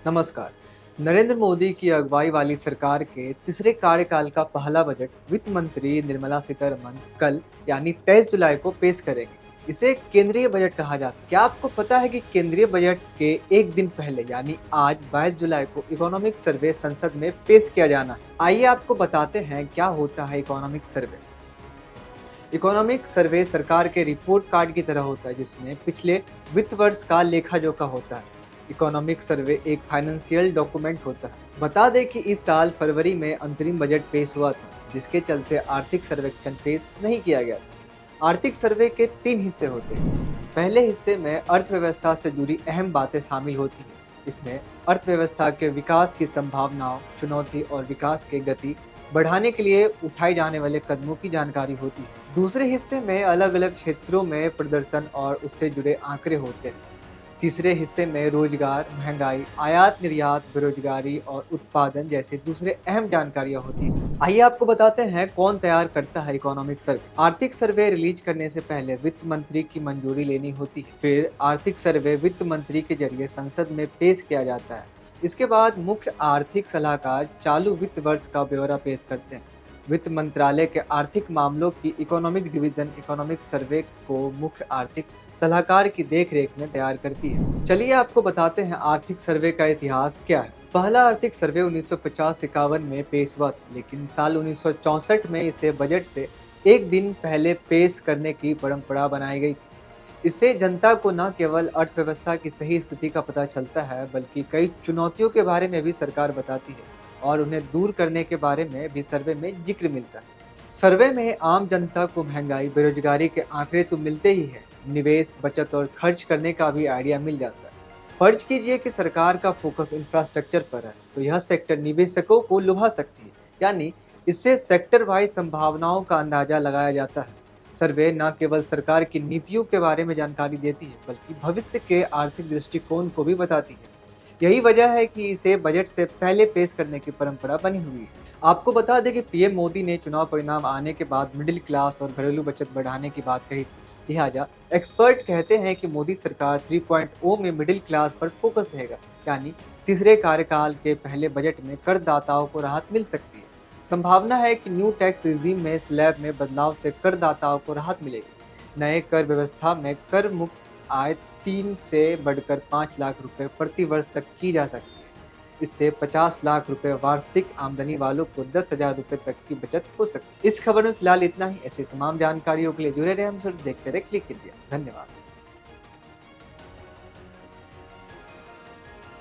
नमस्कार। नरेंद्र मोदी की अगुवाई वाली सरकार के तीसरे कार्यकाल का पहला बजट वित्त मंत्री निर्मला सीतारमण कल यानी 23 जुलाई को पेश करेंगे। इसे केंद्रीय बजट कहा जाता है। क्या आपको पता है कि केंद्रीय बजट के एक दिन पहले यानी आज 22 जुलाई को इकोनॉमिक सर्वे संसद में पेश किया जाना है। आइए आपको बताते हैं क्या होता है इकोनॉमिक सर्वे। इकोनॉमिक सर्वे सरकार के रिपोर्ट कार्ड की तरह होता है जिसमें पिछले वित्त वर्ष का लेखा जोखा होता है। इकोनॉमिक सर्वे एक फाइनेंशियल डॉक्यूमेंट होता है। बता दें कि इस साल फरवरी में अंतरिम बजट पेश हुआ था जिसके चलते आर्थिक सर्वेक्षण पेश नहीं किया गया था। आर्थिक सर्वे के 3 हिस्से होते हैं। पहले हिस्से में अर्थव्यवस्था से जुड़ी अहम बातें शामिल होती हैं। इसमें अर्थव्यवस्था के विकास की संभावनाओं, चुनौती और विकास के गति बढ़ाने के लिए उठाए जाने वाले कदमों की जानकारी होती है। दूसरे हिस्से में अलग अलग क्षेत्रों में प्रदर्शन और उससे जुड़े आंकड़े होते हैं। तीसरे हिस्से में रोजगार, महंगाई, आयात निर्यात, बेरोजगारी और उत्पादन जैसे दूसरे अहम जानकारियां होती हैं। आइए आपको बताते हैं कौन तैयार करता है इकोनॉमिक सर्वे। आर्थिक सर्वे रिलीज करने से पहले वित्त मंत्री की मंजूरी लेनी होती है। फिर आर्थिक सर्वे वित्त मंत्री के जरिए संसद में पेश किया जाता है। इसके बाद मुख्य आर्थिक सलाहकार चालू वित्त वर्ष का ब्यौरा पेश करते हैं। वित्त मंत्रालय के आर्थिक मामलों की इकोनॉमिक डिवीजन इकोनॉमिक सर्वे को मुख्य आर्थिक सलाहकार की देखरेख में तैयार करती है। चलिए आपको बताते हैं आर्थिक सर्वे का इतिहास क्या है। पहला आर्थिक सर्वे 1950-51 में पेश हुआ था, लेकिन साल 1964 में इसे बजट से एक दिन पहले पेश करने की परंपरा बनाई गई थी। इससे जनता को न केवल अर्थव्यवस्था की सही स्थिति का पता चलता है, बल्कि कई चुनौतियों के बारे में भी सरकार बताती है और उन्हें दूर करने के बारे में भी सर्वे में जिक्र मिलता है। सर्वे में आम जनता को महंगाई, बेरोजगारी के आंकड़े तो मिलते ही हैं, निवेश, बचत और खर्च करने का भी आइडिया मिल जाता है। फर्ज कीजिए कि सरकार का फोकस इंफ्रास्ट्रक्चर पर है, तो यह सेक्टर निवेशकों को लुभा सकती है, यानी इससे सेक्टर वाइज संभावनाओं का अंदाजा लगाया जाता है। सर्वे न केवल सरकार की नीतियों के बारे में जानकारी देती है, बल्कि भविष्य के आर्थिक दृष्टिकोण को भी बताती है। यही वजह है कि इसे बजट से पहले पेश करने की परंपरा बनी हुई है। आपको बता दें कि पीएम मोदी ने चुनाव परिणाम आने के बाद मिडिल क्लास और घरेलू बचत बढ़ाने की बात कही थी। लिहाजा एक्सपर्ट कहते हैं कि मोदी सरकार 3.0 में मिडिल क्लास पर फोकस रहेगा, यानी तीसरे कार्यकाल के पहले बजट में करदाताओं को राहत मिल सकती है। संभावना है कि न्यू टैक्स रिजीम में स्लैब में बदलाव से करदाताओं को राहत मिलेगी। नए कर व्यवस्था में कर मुक्त आय 3 से बढ़कर 5 लाख रुपए प्रति वर्ष तक की जा सकती है। इससे 50 लाख रुपए वार्षिक आमदनी वालों को 10,000 रुपए तक की बचत हो सकती है। इस खबर में फिलहाल इतना ही। ऐसे तमाम जानकारियों के लिए जुड़े रहे हमसे, देखते रहे क्लिक इंडिया। धन्यवाद।